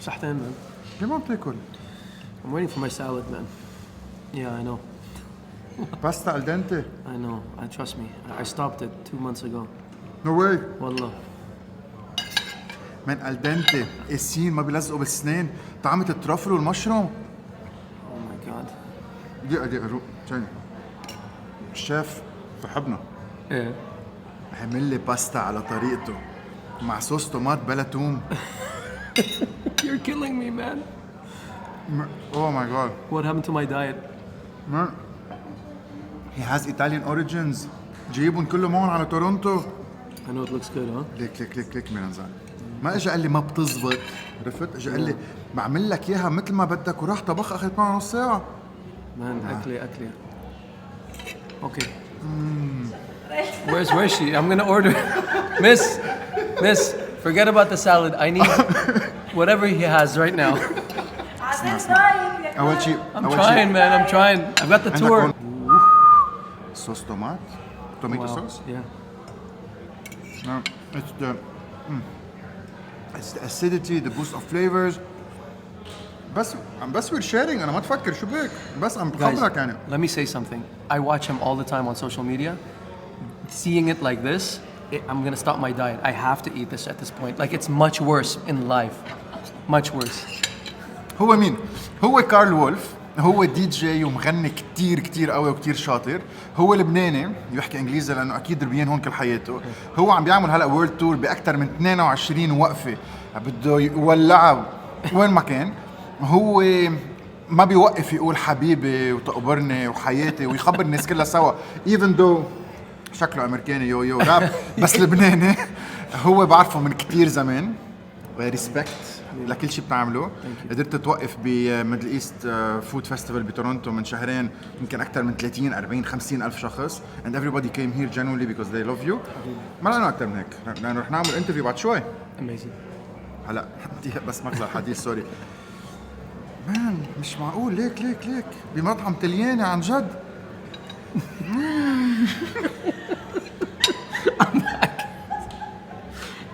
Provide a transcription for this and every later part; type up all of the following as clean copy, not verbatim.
صحتين man. ليه ما بتاكل؟ I'm waiting for my salad man. Yeah, I know. باستا al dente. I know. Trust me. I stopped it 2 months ago. No way. والله. من al dente قاسيين ما بيلزقوا بالسنين. طعمة الترافل والمشروم. Oh my god. دقيقة روق ثانية. الشيف صاحبنا ايه عمل لي باستا على طريقته مع صوص طماط بلا توم. You're killing me man. Oh my god. What happened to my diet? Man. He has Italian origins. جايبهم كله معهم على تورونتو. I know it looks good huh? ليك ميرانزان. ما اجى قال لي ما بتزبط عرفت؟ اجى قال لي بعمل لك اياها مثل ما بدك وراح طبخ اخذت معه نص ساعة. Man أكلي. Okay. Where's she? I'm gonna order. Miss, forget about the salad. I need whatever he has right now. أول شيء I'm trying, man. I'm trying. I've got the tour. صوص طماط. Tomato sauce. Yeah. No, it's the acidity, the boost of flavors. بس we're sharing. أنا ما تفكر شو بك. بس عم بخبرك يعني. Let me say something. I watch him all the time on social media. Seeing it like this, I'm gonna stop my diet. I have to eat this at this point. Like it's much worse in life. Much worse. هو مين؟ هو كارل وولف. هو دي جي ومغني كتير قوي وكتير شاطر. هو لبناني بيحكي انجليزي لانه اكيد ربيان هون كل حياته. هو عم بيعمل هلا وورلد تور باكثر من 22 وقفه. بده يولعها وين ما كان. هو ما بيوقف يقول حبيبي وتقبرني وحياتي ويخبر الناس كلها سوا. even though شكله امريكاني يو راب بس لبناني. هو بعرفه من كتير زمان. ريسبكت لكل شيء بتعمله. قدرت توقف بميدل ايست فود فيستيفال بتورونتو من شهرين يمكن اكثر من 30 40 50 الف شخص and everybody came here genuinely because they love you. ما لنا اكثر من هيك لانه رح نعمل انترفيو بعد شوي. Amazing. هلا بس مغزى الحديث سوري. مان مش معقول ليك بمطعم طلياني عن جد.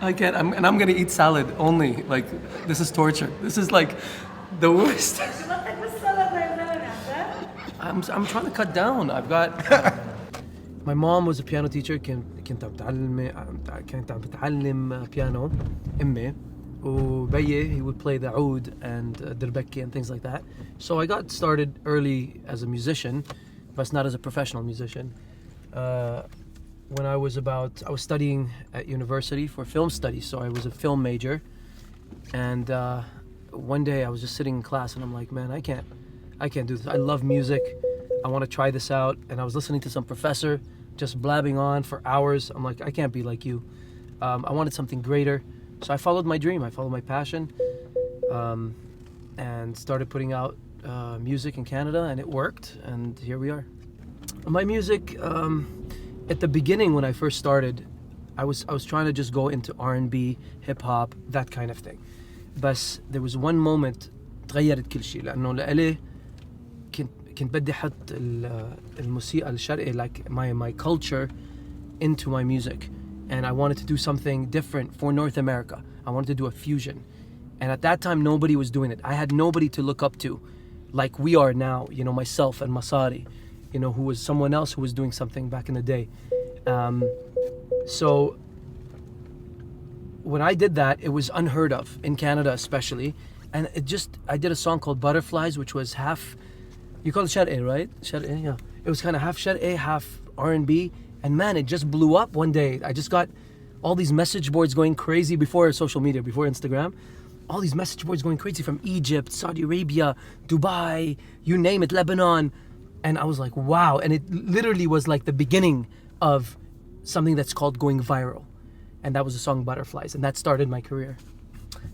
I can't. I'm gonna eat salad only. Like this is torture. This is like the worst. I'm trying to cut down. I've got. My mom was a piano teacher. كانت عم بتعلم piano. أمي وبيي he would play the oud and derbeki and things like that. So I got started early as a musician, but not as a professional musician. When I was studying at university for film studies, so I was a film major. And one day I was just sitting in class and I'm like, man, I can't do this. I love music. I want to try this out. And I was listening to some professor just blabbing on for hours. I'm like, I can't be like you. I wanted something greater. So I followed my dream. I followed my passion and started putting out music in Canada, and it worked. And here we are. My music, at the beginning when I first started, I was trying to just go into R&B, hip hop, that kind of thing. But there was one moment تغيرت كل شيء لأنه لإلي كنت بدي أحط الموسيقى الشرقي like my culture into my music. And I wanted to do something different for North America. I wanted to do a fusion. And at that time, nobody was doing it. I had nobody to look up to like we are now, you know, myself and Masari, you know, who was someone else who was doing something back in the day. So when I did that, it was unheard of in Canada especially. And I did a song called Butterflies, which was half, you call it Shar'i, right? Shar'i, yeah. It was kind of half Shar'i, half R&B. And man, it just blew up one day. I just got all these message boards going crazy before social media, before Instagram. All these message boards going crazy from Egypt, Saudi Arabia, Dubai, you name it, Lebanon. And I was like, wow. And it literally was like the beginning of something that's called going viral. And that was the song Butterflies. And that started my career.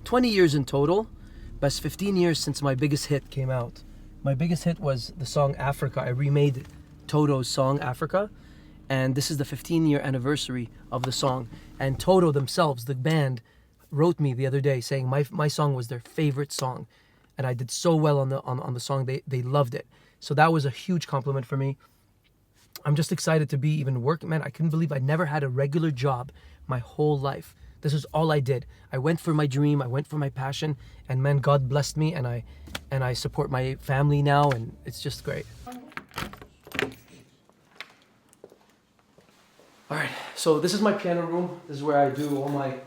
20 years in total, but 15 years since my biggest hit came out. My biggest hit was the song Africa. I remade Toto's song Africa. And this is the 15-year anniversary of the song. And Toto themselves, the band, wrote me the other day saying my song was their favorite song. And I did so well on the song, they loved it. So that was a huge compliment for me. I'm just excited to be even working. Man, I couldn't believe I never had a regular job my whole life. This is all I did. I went for my dream, I went for my passion, and man, God blessed me, and I support my family now, and it's just great. All right, so this is my piano room. This is where I do all my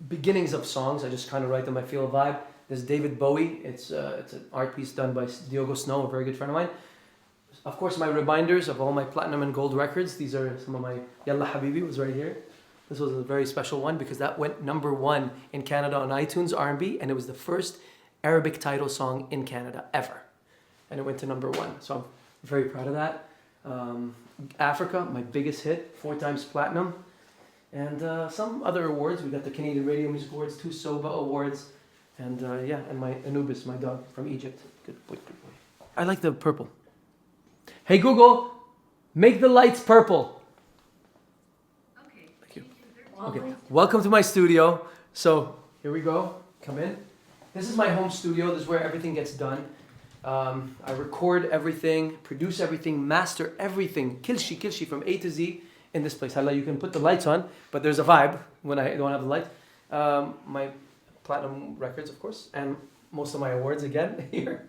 beginnings of songs. I just kind of write them. I feel a vibe. This is David Bowie. It's an art piece done by Diogo Snow, a very good friend of mine. Of course, my reminders of all my platinum and gold records. These are some of my Yalla Habibi was right here. This was a very special one because that went #1 in Canada on iTunes R&B, and it was the first Arabic title song in Canada ever, and it went to #1. So I'm very proud of that. Africa, my biggest hit, 4 times platinum, and some other awards. We got the Canadian Radio Music Awards, 2 SOBA awards, and and my Anubis, my dog from Egypt. Good boy, good boy. I like the purple. Hey Google, make the lights purple. Okay. Thank you. Okay, welcome to my studio. So here we go. Come in. This is my home studio. This is where everything gets done. I record everything, produce everything, master everything. Kilshi from A to Z in this place. You can put the lights on, but there's a vibe when I don't have the light. My platinum records, of course, and most of my awards again here.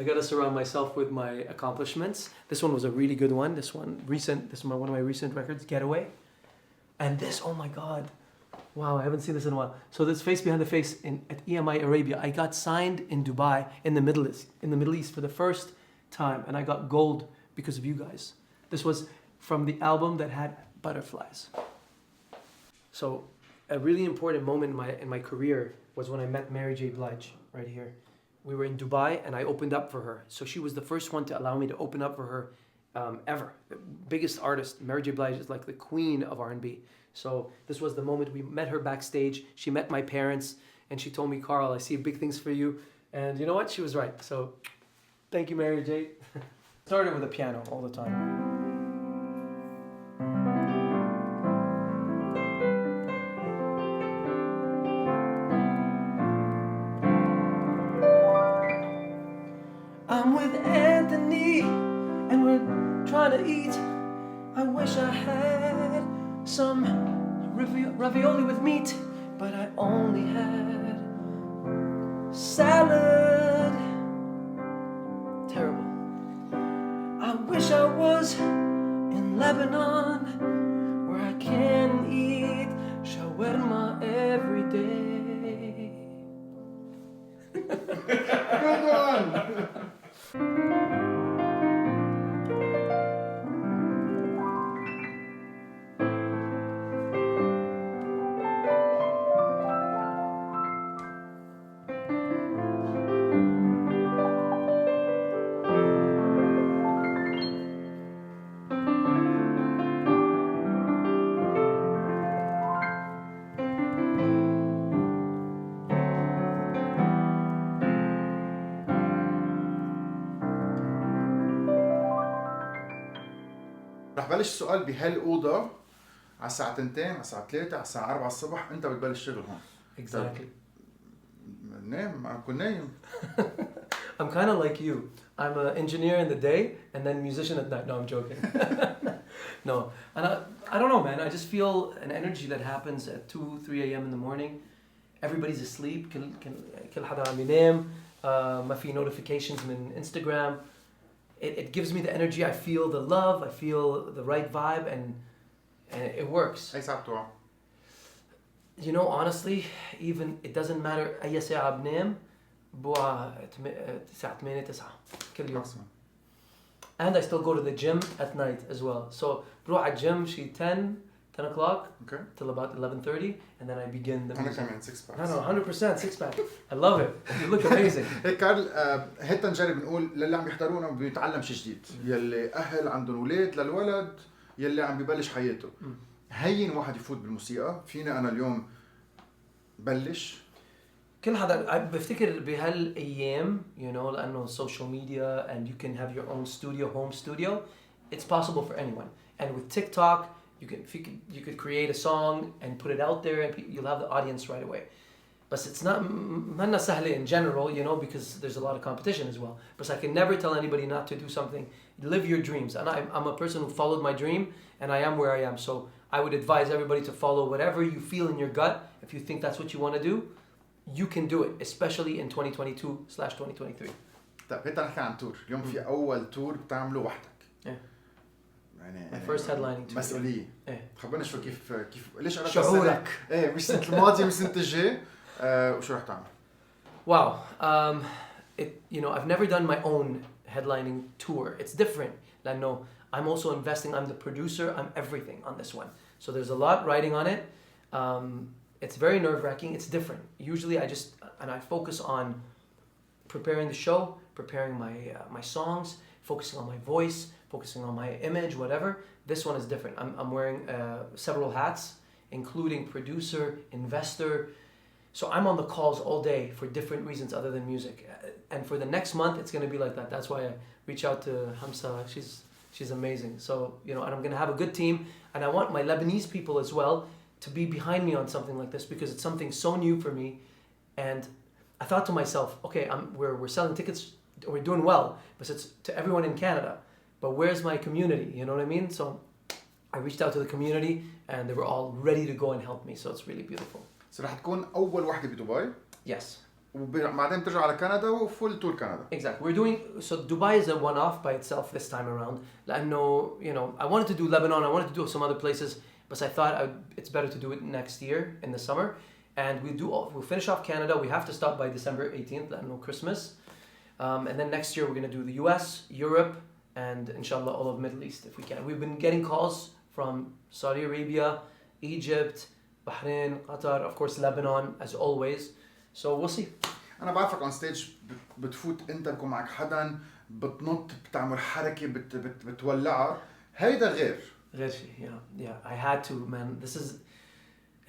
I gotta surround myself with my accomplishments. This one was a really good one. This one recent. This is one of my recent records, Getaway. And this, oh my God, wow! I haven't seen this in a while. So this Face Behind the Face at EMI Arabia. I got signed in Dubai in the Middle East for the first time, and I got gold because of you guys. This was from the album that had Butterflies. So a really important moment in my career was when I met Mary J. Blige right here. We were in Dubai and I opened up for her. So she was the first one to allow me to open up for her ever. The biggest artist. Mary J. Blige is like the queen of R&B. So this was the moment we met her backstage. She met my parents and she told me, Karl, I see big things for you. And you know what? She was right. So thank you, Mary J. Started with a piano all the time. I'm with Anthony and we're trying to eat. I wish I had some ravioli with meat, but I only had salad. Terrible. I wish I was in Lebanon where I can eat shawarma every day. Good one. رح بلش السؤال بهالأوضة على الساعة 2 على الساعة 3 على الساعة 4 الصبح أنت بتبلش شغل هون. Exactly. نام ما كنت نايم. I'm kind of like you. I'm an engineer in the day and then musician at night. No, I'm joking. No, and I don't know, man. I just feel an energy that happens at 2, 3 a.m. in the morning. Everybody's asleep. كل حدا عم ينام. ما في notifications من Instagram. It gives me the energy. I feel the love. I feel the right vibe, and it works. أي ساعة بتوع؟ You know, honestly, even it doesn't matter أي ساعة بنام. بوع الساعة 8 9 كل يوم. And I still go to the gym at night as well. So بروح على الجيم شي 10 o'clock okay. till about 11:30, and then I begin the أنا music. كمان 6 packs. I know, 100% 6 pack. I love it. You look amazing. هيك كارل هيك نجرب نقول للي عم يحضرونا بيتعلم شيء جديد. يلي أهل عندهم أولاد للولد يلي عم ببلش حياته. هين واحد يفوت بالموسيقى. فينا أنا اليوم بلش. كل حدا بفتكر بهالايام you know لانه social media and you can have your own studio, home studio. It's possible for anyone. And with TikTok, you could create a song and put it out there and you'll have the audience right away. But it's not manna sahle in general, you know, because there's a lot of competition as well. But I can never tell anybody not to do something. Live your dreams. And I'm a person who followed my dream and I am where I am. So I would advise everybody to follow whatever you feel in your gut. If you think that's what you want to do, you can do it, especially in 2022/2023. طيب هيك نحكي عن تور، اليوم في أول تور بتعمله وحدك. إيه. يعني My first headlining tour. مسؤولية. إيه. خبرنا شو كيف ليش أنا شعورك. إيه مش سنة الماضية مش سنة الجاي وشو رح تعمل؟ Wow. I've never done my own headlining tour. It's different. لأنه I'm also investing. I'm the producer. I'm everything on this one. So there's a lot riding on it. It's very nerve-wracking. It's different. Usually I focus on preparing the show, preparing my songs, focusing on my voice, focusing on my image, whatever. This one is different. I'm wearing several hats, including producer, investor. So I'm on the calls all day for different reasons other than music. And for the next month, it's going to be like that. That's why I reach out to Hamza. She's amazing. So, and I'm going to have a good team. And I want my Lebanese people as well to be behind me on something like this because it's something so new for me. And I thought to myself, okay, we're selling tickets, we're doing well, but it's to everyone in Canada. But where's my community? You know what I mean? So I reached out to the community and they were all ready to go and help me. So it's really beautiful. So رح تكون أول وحدة بدبي. Yes. وبعدين بترجع على كندا وفول تور كندا. Exactly. So Dubai is a one-off by itself this time around. لأنه, I wanted to do Lebanon, I wanted to do some other places, but I thought it's better to do it next year in the summer. And we'll finish off Canada. We have to stop by December 18th, لأنه Christmas. And then next year we're going to do the US, Europe, and inshallah all of Middle East if we can. We've been getting calls from Saudi Arabia, Egypt, Bahrain, Qatar, of course Lebanon as always. So we'll see. أنا بعرفك on stage بتفوت أنت بكون معك حدا بتنط بتعمل حركة بتولعها هيدا غير شيء. Yeah. I had to, man. This is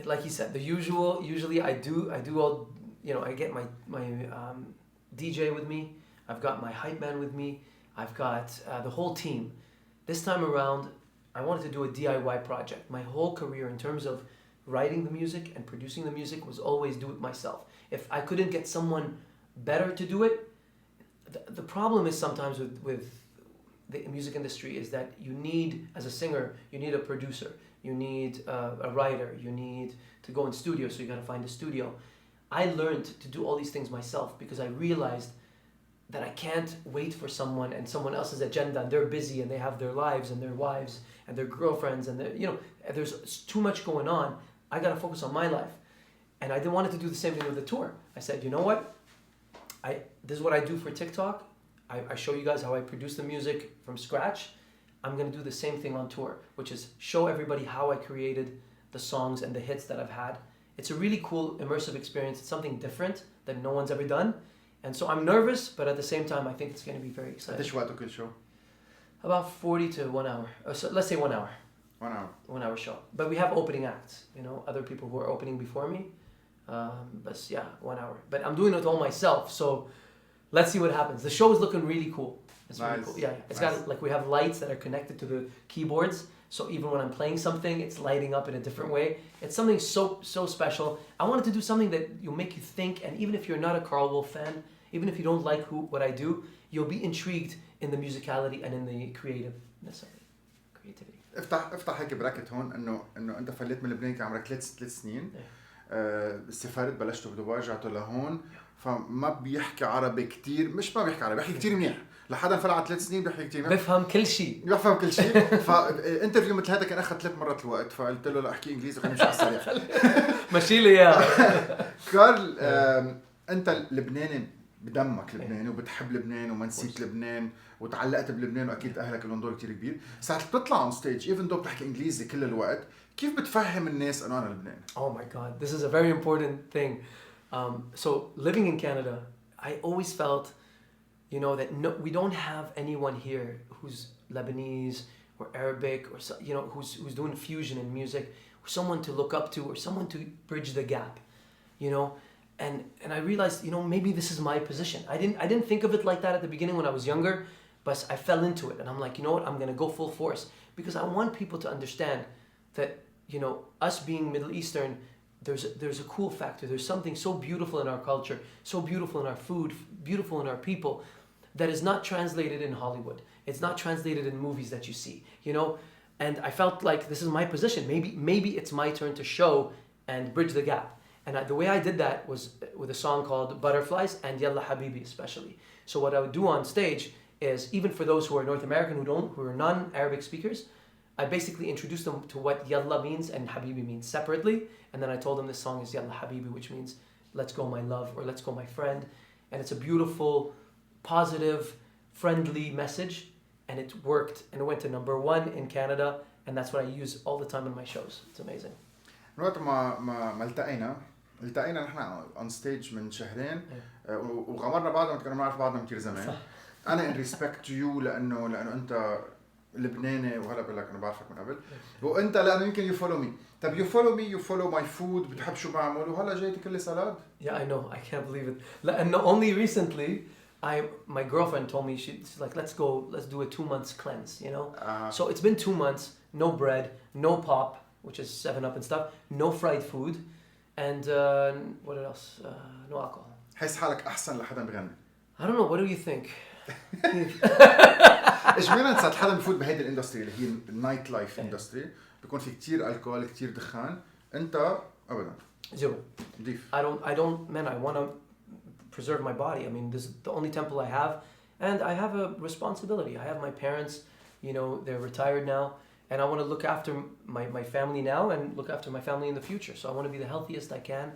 like you said, the usual. Usually I do all. I get my DJ with me. I've got my hype man with me. I've got the whole team. This time around, I wanted to do a DIY project. My whole career in terms of writing the music and producing the music was always do it myself. If I couldn't get someone better to do it, the problem is sometimes with the music industry is that you need, as a singer, you need a producer, you need a writer, you need to go in studio, so you got to find a studio. I learned to do all these things myself because I realized that I can't wait for someone and someone else's agenda and they're busy and they have their lives and their wives and their girlfriends and there's too much going on. I got to focus on my life. And I didn't want to do the same thing with the tour. I said, you know what? This is what I do for TikTok. I show you guys how I produce the music from scratch. I'm going to do the same thing on tour, which is show everybody how I created the songs and the hits that I've had. It's a really cool, immersive experience. It's something different that no one's ever done. And so I'm nervous, but at the same time, I think it's going to be very exciting. قديش وقته كل show? About 40 to 1 hour. So let's say 1 hour. 1 hour. 1 hour show. But we have opening acts, other people who are opening before me. But yeah, 1 hour. But I'm doing it all myself, so let's see what happens. The show is looking really cool. It's really cool. Yeah. It's got we have lights that are connected to the keyboards, so even when I'm playing something, it's lighting up in a different way. It's something so special. I wanted to do something that will make you think, and even if you're not a Karl Wolf fan, even if you don't like what I do, you'll be intrigued in the musicality and in the creativeness of it. Creativity. افتح هيك براكت هون انه انت فليت من لبنان كان عمرك 3 سنين. سافرت بلشتوا بدبي رجعتوا لهون فما بيحكي عربي كتير مش ما بيحكي عربي بيحكي كتير منيح لحدا فل على 3 سنين بيحكي كتير منيح بفهم كل شيء فانترفيو مثل هذا كان اخذ 3 مرات الوقت فقلت له لا احكي انجليزي خلينا نمشي على السريع ماشي لي اياها. كارل انت لبناني بدمك لبناني وبتحب لبنان وما نسيت لبنان وتعلقت بلبنان واكيد اهلك لهم دور كتير كبير ساعة بتطلع on stage even though بتحكي انجليزي كل الوقت كيف بتفهم الناس انه انا لبناني؟ Oh my God, this is a very important thing. So living in Canada, I always felt, that we don't have anyone here who's Lebanese or Arabic or who's doing fusion in music, or someone to look up to, or someone to bridge the gap, And I realized, maybe this is my position. I didn't think of it like that at the beginning when I was younger, but I fell into it, and I'm like, you know what? I'm gonna go full force because I want people to understand that, us being Middle Eastern, there's a cool factor. There's something so beautiful in our culture, so beautiful in our food, beautiful in our people, that is not translated in Hollywood. It's not translated in movies that you see. and I felt like this is my position. Maybe it's my turn to show and bridge the gap. And the way I did that was with a song called Butterflies and Yalla Habibi especially. So what I would do on stage is, even for those who are North American who are non-Arabic speakers, I basically introduced them to what Yalla means and Habibi means separately. And then I told them this song is Yalla Habibi, which means let's go my love or let's go my friend. And it's a beautiful, positive, friendly message. And it worked. And it went to #1 in Canada. And that's what I use all the time in my shows. It's amazing. وقت ما التقينا نحن اون ستيج من شهرين وغمرنا بعضنا كنا بنعرف بعضنا كثير زمان. انا ان ريسبكت تو يو لانه انت لبناني وهلا بقول لك انا بعرفك من قبل وانت لانه يمكن يو فولو مي. طب يو فولو مي يو فولو ماي فود بتحب شو بعمل وهلا جاي تاكل لي سلاد. Yeah, I know. I can't believe it. And only recently my girlfriend told me, she's like, let's do a 2 months cleanse, you know? So it's been 2 months, no bread, no pop, which is 7-Up and stuff, no fried food, and what else? No alcohol. حس حالك احسن لحدا بغني. I don't know, what do you think? ايش معنى ساعة حدا بفوت بهيدي الاندستري اللي هي النايت لايف اندستري بيكون في كتير الكول كتير دخان انت ابدا Zero. نضيف. I don't, man, I want to preserve my body. I mean, this is the only temple I have, and I have a responsibility. I have my parents, you know, they're retired now, and I want to look after my family now and look after my family in the future. So I want to be the healthiest I can.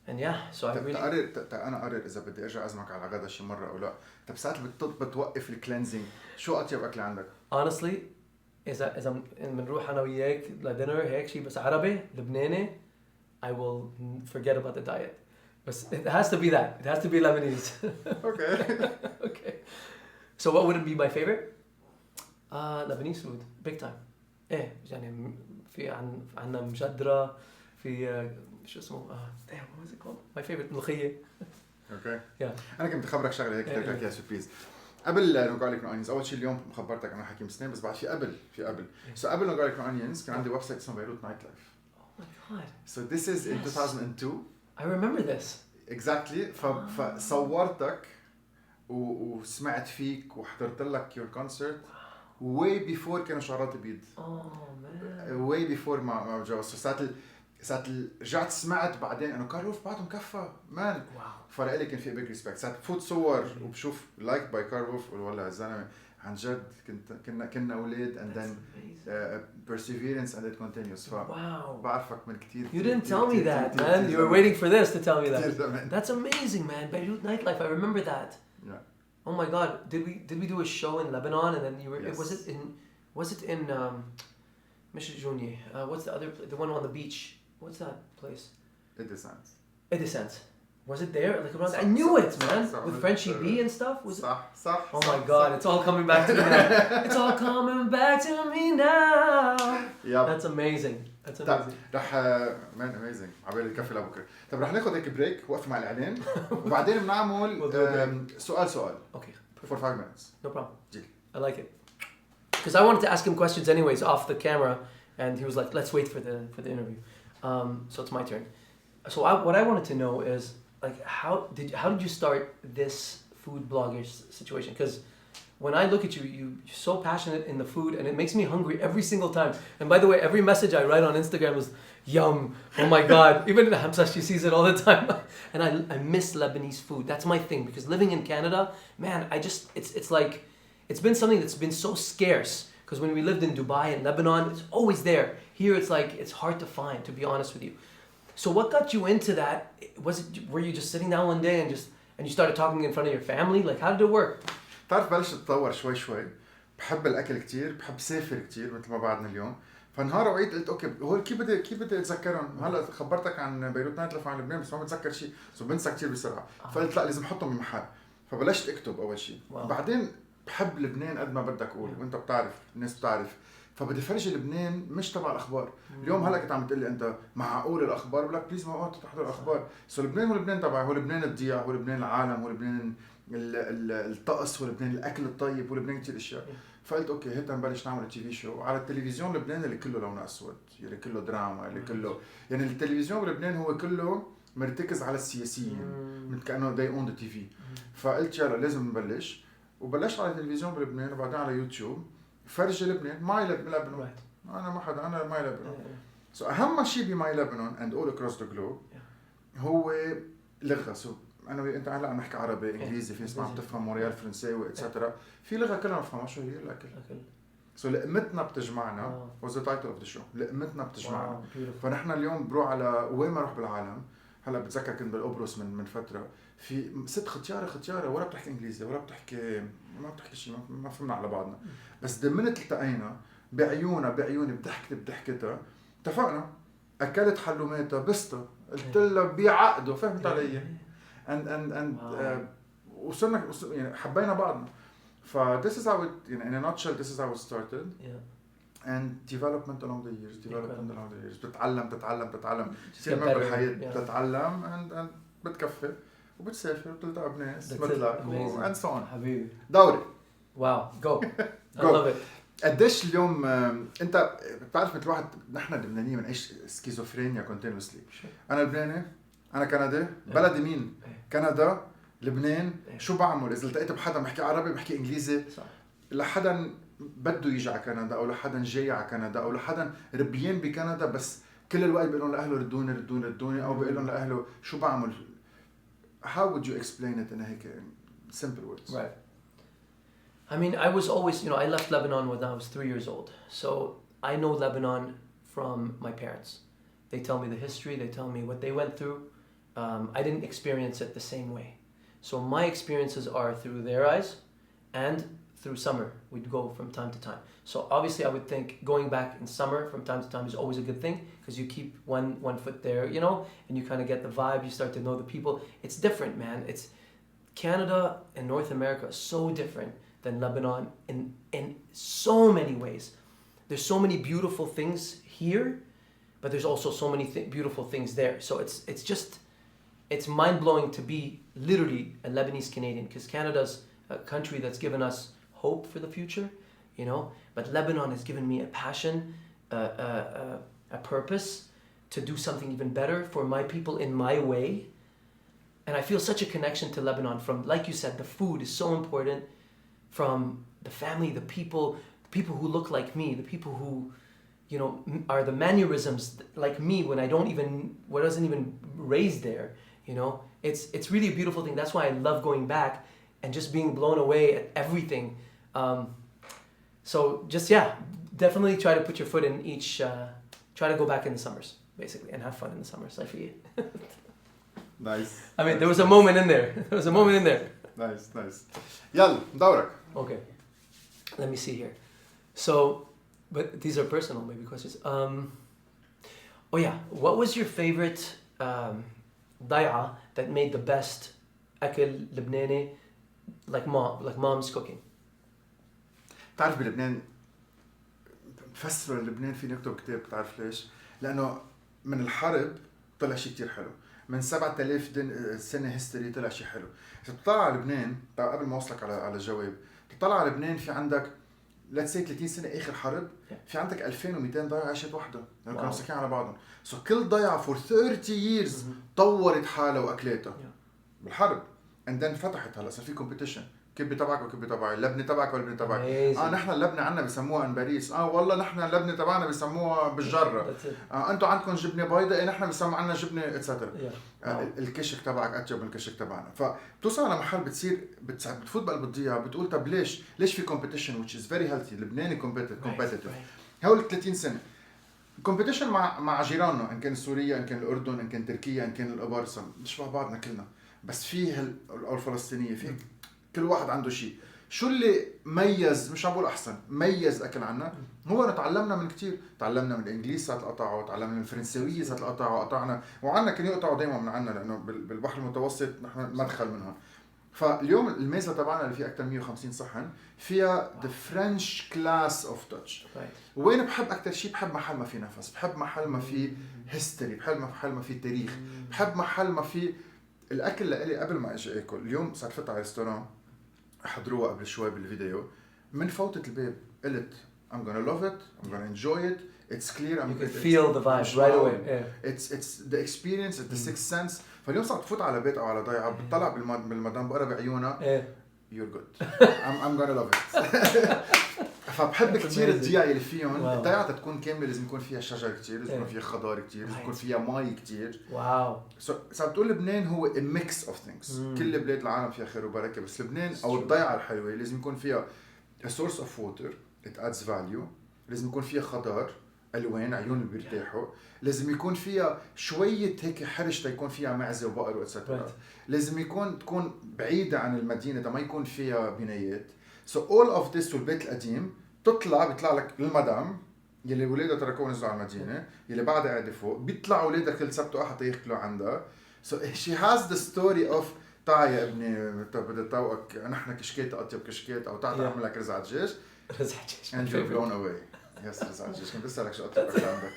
And yeah, so I really... انا قرر اذا بدي ارجع ازمك على غدا شي مره او لا. طب ساعات بتوقف الكلينزينج شو اطيب اكل عندك؟ Honestly, إذا بنروح أنا وياك لدينر هيك شيء بس عربي لبناني, I will forget about the diet. But it has to be that. It has to be Lebanese. Okay. Okay. So what would it be my favorite? Lebanese food, big time. إيه يعني في عنا مجدرة في شو اسمه damn what was it called? My favorite ملوخية. Okay. Yeah. انا كنت خبرك شغله هيك ترجع فيها سربريز. قبل نوغاليك اونيونز اول شيء اليوم مخبرتك انا حكيم سنين بس بعد في قبل سو قبل نوغاليك اونيونز كان عندي ويب سايت اسمه بيروت نايت لايف. Oh my god. So this is in 2002. I remember this. Exactly. فصورتك وسمعت فيك وحضرت لك your concert way before كانوا شعرات بيض. Oh man. way before ما بجوز. ساعة رجعت سمعت بعدين انه كارل وولف بعده مكفى مان. واو. فلقلي كان في بيج ريسبكت. ساعة بفوت صور وبشوف لايك باي كارل وولف والله الزلمه عن جد كنا اولاد and then perseverance and it continues. Wow. بعرفك من كتير. You didn't tell me that, man. You were waiting for this to tell me that. That's amazing, man. Beirut nightlife. I remember that. Yeah. Oh my god. Did we do a show in Lebanon and then you were? Yes. Was it in Mish Jounieh? What's the other? The one on the beach. What's that place? Edisant. Was it there? Like around? I knew it, man. With Frenchie B and stuff. Was it? Oh my god! It's all coming back to me now. It's all coming back to me now. Yeah. That's amazing. That's amazing. رح مان اميزنج عبالي الكفي لبكره. طب رح ناخذ هيك بريك وقف مع الاعلان وبعدين بنعمل سؤال. Okay. For 5 minutes. No problem. جيل. I like it. Because I wanted to ask him questions anyways off the camera, and he was like, "Let's wait for the interview." So it's my turn. So what I wanted to know is like how did you start this food blogger situation? Because when I look at you, you're so passionate in the food, and it makes me hungry every single time. And by the way, every message I write on Instagram is yum. Oh my god! Even Hamza, she sees it all the time. And I miss Lebanese food. That's my thing. Because living in Canada, man, it's like it's been something that's been so scarce. Because when we lived in Dubai and Lebanon, it's always there. Here, it's like it's hard to find. To be honest with you. So what got you into that? Were you just sitting down one day and you started talking in front of your family? Like how did it work? تعرف بلشت اتطور شوي بحب الاكل كتير بحب سافر كتير مثل ما بعدنا اليوم فنهار وعيت قلت اوكي هو كيف بدي اتذكرهم هلا خبرتك عن بيروت نايت لايف عن لبنان بس ما بتذكر شيء سو بنسى كتير بسرعه فقلت لا لازم احطهم بمحل فبلشت اكتب اول شيء بعدين بحب لبنان قد ما بدك قول وانت بتعرف الناس بتعرف فبدي فرجي لبنان مش تبع الاخبار اليوم هلا كنت عم تقول لي انت معقول الاخبار بقول لك بليز ما وقت تحضر الاخبار سو لبنان هو لبنان تبعي هو لبنان الضياع هو لبنان العالم هو لبنان الطقس ولبنان الاكل الطيب ولبنان كثير اشياء فقلت اوكي هيك نبلش نعمل تي في شو على التلفزيون لبنان اللي كله لون اسود اللي كله دراما اللي كله يعني التلفزيون بلبنان هو كله مرتكز على السياسيين مثل كانه they own the TV فقلت يلا لازم نبلش وبلشت على التلفزيون بلبنان وبعدين على يوتيوب فرجي لبنان ماي لبنان. انا ما حدا، انا ماي لبنان. سو اهم شيء بماي لبنان اند اول اكروس ذا جلوب هو لغه. سو انا وانت هلا عم نحكي عربي انجليزي، في ناس ما عم تفهم مونريال فرنساوي اتسترا، في لغه كلنا بنفهمها. شو هي؟ الاكل. سو لقمتنا بتجمعنا was the title of the show. لقمتنا بتجمعنا. فنحن اليوم بروح على وين ما اروح بالعالم. هلا بتذكر كنت بالقبرص من فتره، في ست ختياره ولا بتحكي انجليزي ولا بتحكي، ما بتحكي شيء، ما فهمنا على بعضنا. بس دمنت التقينا بعيوني بضحكتها اتفقنا. اكلت حلوماتها بسطة، قلت لها بيعقدوا، فهمت علي؟ and وصرنا يعني حبينا بعضنا. ف this is how it, in a nutshell, this is how it started. And development along the years. بتتعلم تصير معك بالحياة، بتتعلم and بتكفي وبتسافر وبتلتقى بناس مثلك and so on. حبيبي دوري. واو go. I love it. قديش اليوم انت بتعرف مثل واحد، نحن اللبنانيين بنعيش سكيزوفرينيا كونتينوسلي. انا لبناني، انا كندي، بلدي مين؟ كندا، لبنان. شو بعمل اذا التقيت بحدا بحكي عربي بحكي انجليزي؟ لحدا بده يجي على كندا، او لحدا جاي على كندا، او لحدا ربيان بكندا بس كل الوقت بيقول لهم لاهله ردوني، او بيقول لهم لاهله شو بعمل. How would you explain it in هيك simple words? Right. I mean, I was always, I left Lebanon when I was 3 years old. So I know Lebanon from my parents. They tell me the history, they tell me what they went through. I didn't experience it the same way. So my experiences are through their eyes and through summer. We'd go from time to time. So obviously I would think going back in summer from time to time is always a good thing because you keep one foot there, and you kind of get the vibe, you start to know the people. It's different, man. It's Canada and North America is so different than Lebanon in so many ways. There's so many beautiful things here, but there's also so many beautiful things there. So it's mind-blowing to be literally a Lebanese-Canadian because Canada's a country that's given us hope for the future, but Lebanon has given me a passion, a purpose to do something even better for my people in my way. And I feel such a connection to Lebanon from, like you said, the food is so important, from the family, the people who look like me, the people who, are the mannerisms like me when I wasn't even raised there, It's really a beautiful thing. That's why I love going back and just being blown away at everything. So just, definitely try to put your foot in each, try to go back in the summers, basically, and have fun in the summers. I feel Nice. I mean, there was a moment in there. Nice. يلا دورك. Okay. Let me see here. So, but these are personal maybe questions. What was your favorite ضيعة that made the best أكل لبناني like mom's cooking? تعرف بلبنان فسروا لبنان فيني اكتب كتاب. بتعرف ليش؟ لأنه من الحرب طلع شيء كتير حلو. من 7000 سنة هيستوري طلع شيء حلو. إذا بتطلع على لبنان قبل ما أوصلك على الجواب، بتطلع على لبنان في عندك let's say 30 سنة آخر حرب، في عندك 2200 ضيعة عاشت وحدة، كانوا مساكين على بعضهم. كل ضيعة for 30 years طورت حالها وأكلاتها بالحرب. and then فتحت. هلا صار في competition، كبي تبعك وكبي تبعي، اللبنة تبعك واللبنة تبعي. نحن اللبنة عنا بيسموها انباريس. والله نحن اللبنة تبعنا بيسموها بالجرة. انتوا عندكم جبنة بيضاء، نحن بيسموا عنا جبنة اتسترا. الكشك تبعك أطيب من الكشك تبعنا. فبتوصل على محل بتفوت بقلب الضيعة، بتقول طب ليش في competition which is very healthy. لبناني competitive. هول 30 سنة competition مع جيراننا، ان كان سوريا، ان كان الأردن، ان كان تركيا، ان كان القبرص، نشبه بعضنا كلنا. بس فيه الفلسطينية، فيه كل واحد عنده شيء. شو اللي ميز، مش عم بقول احسن، ميز اكل عنا هو انه تعلمنا من كتير. تعلمنا من الانجليز صارت قطعوا، تعلمنا من الفرنسويه صارت قطعوا، قطعنا وعنا كانوا يقطعوا دائما من عنا لانه بالبحر المتوسط نحن مدخل منهم. فاليوم الميزه تبعنا اللي فيها اكثر من 150 صحن فيها the French class of touch. وين بحب اكثر شيء؟ بحب محل ما في نفس، بحب محل ما في هيستوري، بحب محل ما في تاريخ، بحب محل ما في الاكل. لإلي قبل ما اجي اكل اليوم صرت فتح على ريستوران حضروها قبل شوي بالفيديو، من فوتة الباب قلت I'm gonna love it, I'm gonna enjoy it, it's clear. You can feel the vibe right away. It's the experience, it's the sixth sense. فاليوم صرت تفوت على بيت او على ضيعة بتطلع بالمدام بقرا بعيونها you're good. I'm gonna love it. فبحب That's كتير amazing. الضيعة اللي فيهم. Wow. الضيعة تكون كاملة لازم يكون فيها شجر كتير، لازم يكون إيه. فيها خضار كتير، لازم يكون Right. فيها مي كتير. Wow. سو بتقول لبنان هو a mix of things. كل بلاد العالم فيها خير وبركة، بس لبنان او الضيعة الحلوة لازم يكون فيها a source of water it adds value. لازم يكون فيها خضار، الوان، عيون اللي بيرتاحوا. لازم يكون فيها شوية هيك حرش تيكون فيها معزة وبقر واتسترا. Right. لازم تكون بعيدة عن المدينة ما يكون فيها بنايات. So all of this والبيت القديم بيطلع لك المدام يلي ولادها تركوها نزلوا على المدينة، يلي بعدها قاعدة فوق، بيطلعوا ولادها كل سبت وأحد ياكلوا عندها. So she has the story of تعا يا ابني بدي أطوقك نحن كشكات أطيب كشكات، أو تعا أعمل لك رزعة دجاج. And you're blown away. Yes, رزعة دجاج. كنت بسألك شو أطيب أكل عندك.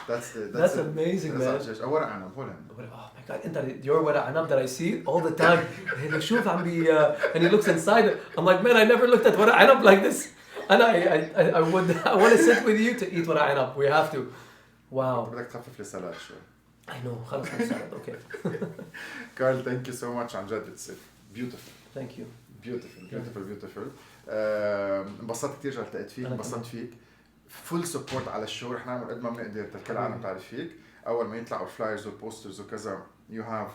That's amazing, man. ورق عنب هولن. Oh my God! انت your ورق عنب that I see all the time. يعني شوف عم بي and he looks inside it. I'm like, man, I never looked at ورق عنب like this. And I want to sit with you to eat ورق عنب. We have to. Wow. بدك تخفف لي سلاد شوي. I know. خلص نسأل. Okay. Carl, thank you so much عن جد. It's beautiful. Thank you. Beautiful. انبسطت كثير التقيت فيك، انبسطت فيك. فول سبورت على الشو، رح نعمل قد ما بنقدر تلك العالم تعرف فيك. اول ما يطلعوا الفلايرز والبوسترز وكذا you have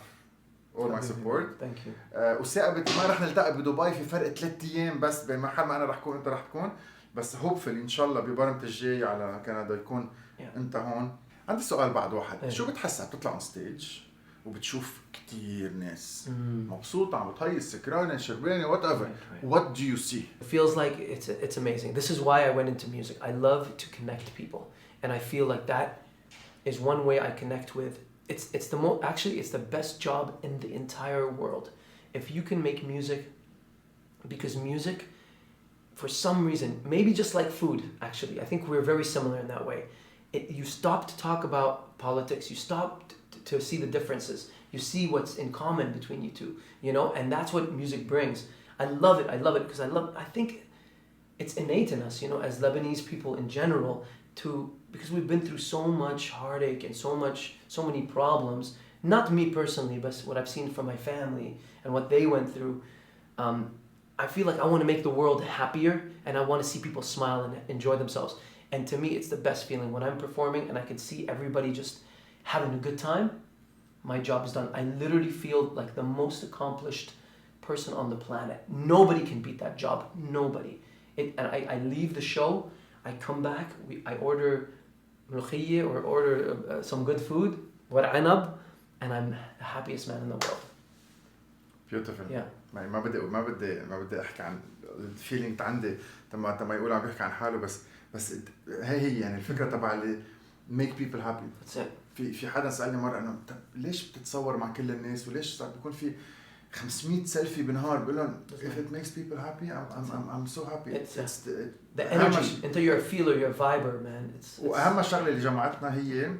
all my support. Thank you. وثاقبت ما رح نلتقي بدبي في فرق 3 ايام بس بين محل ما انا رح كون انت رح تكون، بس هوبفلي ان شاء الله ببرمت الجاي على كندا يكون انت هون. عندي سؤال بعد واحد. شو بتحس بتطلع اون ستيج وبتشوف كتير ناس مبسوطة عم بتهيص سكرانة شربانة whatever. What do you see? It feels like it's amazing. This is why I went into music. I love to connect people, and I feel like that is one way I connect with. It's the actually it's the best job in the entire world. If you can make music, because music, for some reason, maybe just like food. Actually, I think we're very similar in that way. You stop to talk about politics. You stop to see the differences. You see what's in common between you two, you know, and that's what music brings. I love it because I think it's innate in us, you know, as Lebanese people in general, because we've been through so much heartache and so many problems. Not me personally, but what I've seen from my family and what they went through. I feel like I want to make the world happier, and I want to see people smile and enjoy themselves. And to me, it's the best feeling when I'm performing and I can see everybody just having a good time. My job is done. I literally feel like the most accomplished person on the planet. Nobody can beat that job. Nobody. And I leave the show, I come back, I order ملوخية or order some good food, ورق عنب, and I'm the happiest man in the world. Beautiful. Yeah. ما بدي احكي عن الفيلينج عندي تما يقول عم بيحكي عن حاله، بس هي يعني الفكرة تبع اللي make people happy. That's it. في حدا سألني مرة انه ليش بتتصور مع كل الناس وليش صار بيكون في 500 سيلفي بالنهار؟ بقول لهم if it makes people happy I'm so happy. It's the energy. Until you're a feeler, you're a viber, man. وأهم شغلة اللي جمعتنا هي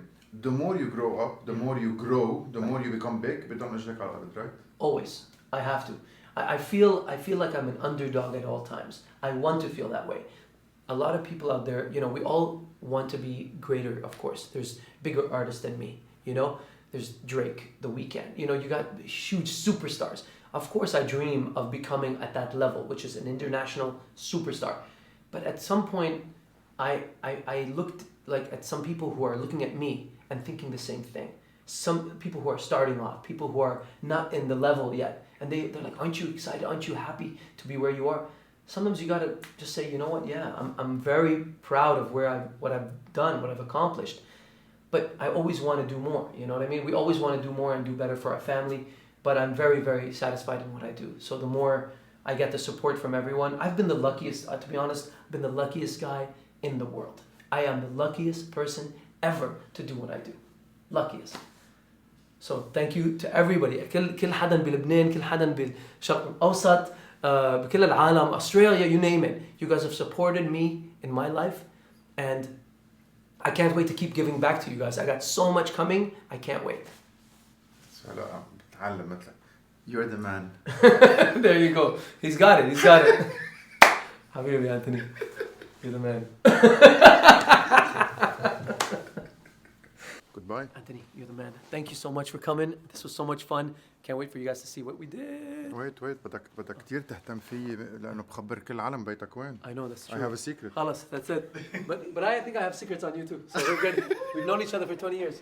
the more you grow up, the more you grow, the more you become big. بدون اجرك على الأرض, right? Always. I have to. I feel like I'm an underdog at all times. I want to feel that way. A lot of people out there, you know, we all want to be greater, of course. There's bigger artists than me, you know? There's Drake, The Weeknd. You know, you got huge superstars. Of course, I dream of becoming at that level, which is an international superstar. But at some point, I looked like at some people who are looking at me and thinking the same thing. Some people who are starting off, people who are not in the level yet. And they're like, aren't you excited? Aren't you happy to be where you are? Sometimes you gotta just say, you know what? Yeah, I'm very proud of what I've done, what I've accomplished. But I always want to do more. You know what I mean? We always want to do more and do better for our family. But I'm very, very satisfied in what I do. So the more I get the support from everyone, I've been the luckiest. To be honest, I've been the luckiest guy in the world. I am the luckiest person ever to do what I do. Luckiest. So thank you to everybody. كل حدا بلبنان, كل حدا بالشرق الأوسط, بكل العالم, Australia, you name it. You guys have supported me in my life, and I can't wait to keep giving back to you guys. I got so much coming. I can't wait. So لا بتعلم مثلك. You're the man. There you go. He's got it. حبيبي Anthony. You're the man. goodbye. Anthony, you're the man. Thank you so much for coming. This was so much fun. Can't wait for you guys to see what we did. wait بدك كتير تهتم فيي لأنه بخبر كل العالم بيتك وين. I know that's I true. have a secret. خلاص, that's it. But I think I have secrets on you too. So we're good. We've known each other for 20 years.